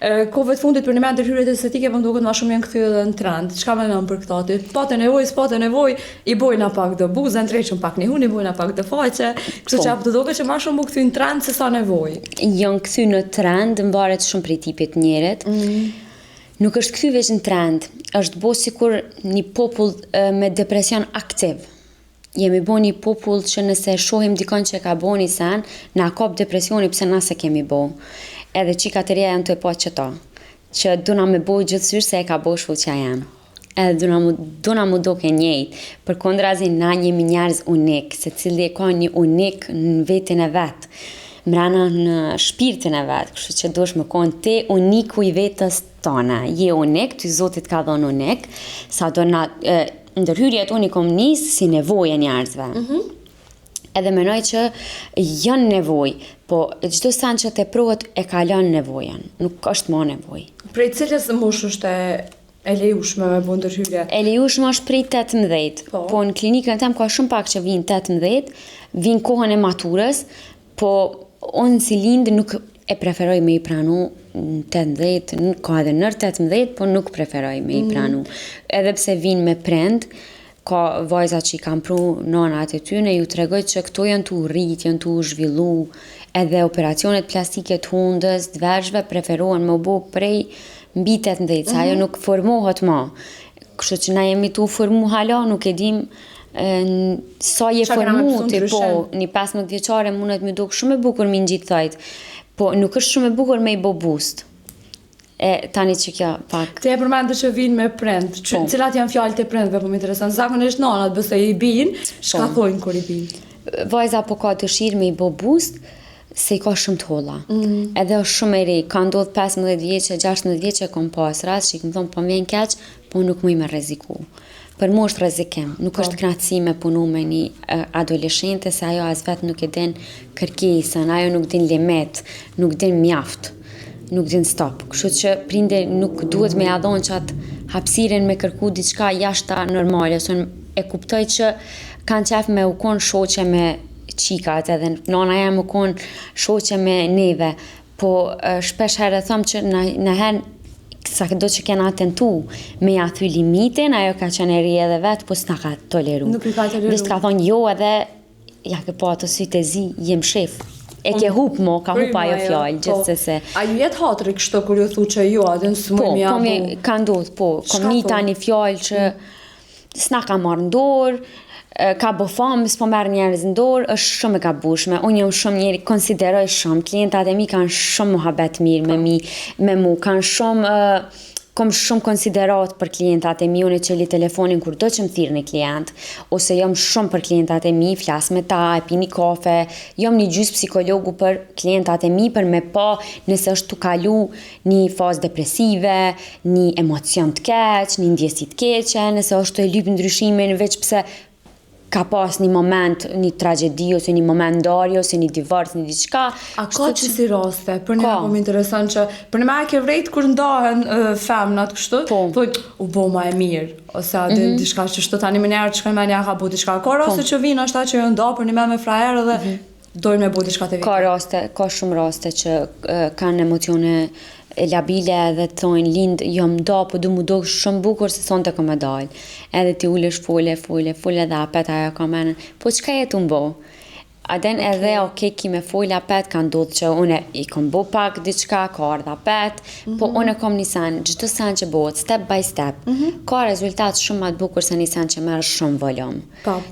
Kohëve të fundit për një me ndërhyrjet estetike më duket ma shumë janë kthyer edhe në trend. Çka mendon për këtë aty? Patë nevojë, i bojna pak do buzën, treqën pak një hun, i bojna pak të faqe. Kështu që do duket që ma shumë u kthy në trend se sa nevojë. Janë kthy në trend, mbaret shumë prej tipit njerit. Nuk është kthy veç në trend, është bo sikur një popull me depresion aktiv. Jemi bo një popull që nëse shohim dikon që ka bo një sen, na kap depresioni pse na se kemi bo. Edhe qika të reja janë të e po që ta, që duna me bo gjithësysh se e ka bo shfull që jam. Edhe duna mu do ke njejt, për kondrazi na jemi njerëz unik, se cili e ka një unik në vetin e vetë. Mrena në shpirtin e vetë, kështu që dush më konë te uniku i vetës tona. Je unik, ty Zotit ka dhënë unik, sa do na ndërhyrjet unikum nisë si nevojë e njerëzve. Edhe menoj që janë nevojë, po çdo sen që te prohet e kalon nevojën, nuk është më nevojë. Prej cilës mosh është e lejushme me bu ndërhyrje? E lejushme është prej 18, po në klinikën tem ka shumë pak që vinë 18, vinë kohën e maturës, po unë si lindë nuk e preferoj me i pranu në 18, ka edhe nër 18, po nuk preferoj me i pranu. Edhe pse vinë me prend, ka vajza që i kam pru nanat e tyne, ju tregoj që këto janë tu rrit, janë tu zhvillu, edhe operacionet plastike të hundës, dvergjve preferohen me u bo prej mbi 18, sa ajo nuk formohet ma. Kështu që na jemi tu formu hala, nuk e dim sa je formu ti po, një 15 vjeqare mundet më duk shumë e bukur mi ngjit thajt, po nuk është shumë e bukur me i bo boost. Tani që kja pak. Te e përmendë që vinë me prend, cilat janë fjalët e prendve, po më interesant. Zakonisht nanat bëse i bin, shka thojnë kur i bin? Vajza po ka dëshirë me i bo boost, se i ka shumë të holla. Edhe është shumë e rej, ka ndodhë 15 vjeqe, 16 vjeqe, kom pas rast, që i këmë thonë, po m'vjen keq, po nuk mu i me reziku. Për mu është rezikim, nuk është knatësi me punu me një adoleshente, se ajo as vetë nuk e din kërkesën, ajo nuk din limit, nuk din mjaft, nuk din stop. Kështu që prinde nuk duhet me adhon që atë hapsirin me kërku diçka jashta normale, ose e kuptoj që kanë qef me u konë shoqe me qikat, edhe nana jam u konë shoqe me neve, po shpesh herë thom që në herë sa do që kena tentu me ja thy limitin, ajo ka qenë e ri edhe vetë, po s'na ka toleru. Nuk i ka toleru. Dhe s'ka thonë jo edhe, ja ke po ato sytë e zi, jem shef. E ke hup mo, ka hup ajo fjallë, gjithsesi. A ju jetë hatëri kështu kur ju thu që jo, adën së më mja bu? Po, ka ndodhë, po. Kom një ta një fjallë që s'na ka marrë ndorë, ka bo famë, s'po merë njerëz në dorë, është shumë e gabushme. Unë jam shumë njeri, konsideroj shumë, klientat e mi kanë shumë muhabet mirë me mu, kanë shumë, kom shumë konsiderat për klientat e mi, unë e qeli telefonin kur do që më thirë një klient, ose jam shumë për klientat e mi, flas me ta, e pi një kafe, jam një gjys psikologu për klientat e mi, për me pa nëse është të kalu një fazë depresive, një emocion të keq, një ndjesit keqe, nëse është të e lyp ndryshimin, veç pse ka pas një moment, një tragedi, ose një moment ndarje, ose një divorc, një diçka. A ka që si raste? Për një po më interesant që, për një me e ke vrejt kur ndahen femnat kështu, thojt, u bo ma e mirë, ose adin diçka që shtë tani më njerë që ka me njerë ka bo diçka. Ka raste që vinë është ta që ju nda për një me frajerë dhe dojnë me bo diçka të vitë? Ka raste, ka shumë raste që kanë emocione labile dhe të thojnë lind jam da, po du mu do shumë bukur se son të kom e dalë. Edhe ti ulesh fole dhe apet ajo ka menën, po qka jetu mbo? Aden edhe ki me fole apet ka ndodhë që une i kom bo pak diçka, ka ardha apet, po une kom një sen, gjithë sen që bëhet step by step, ka rezultat shumë ma të bukur se një sen që merë shumë volum.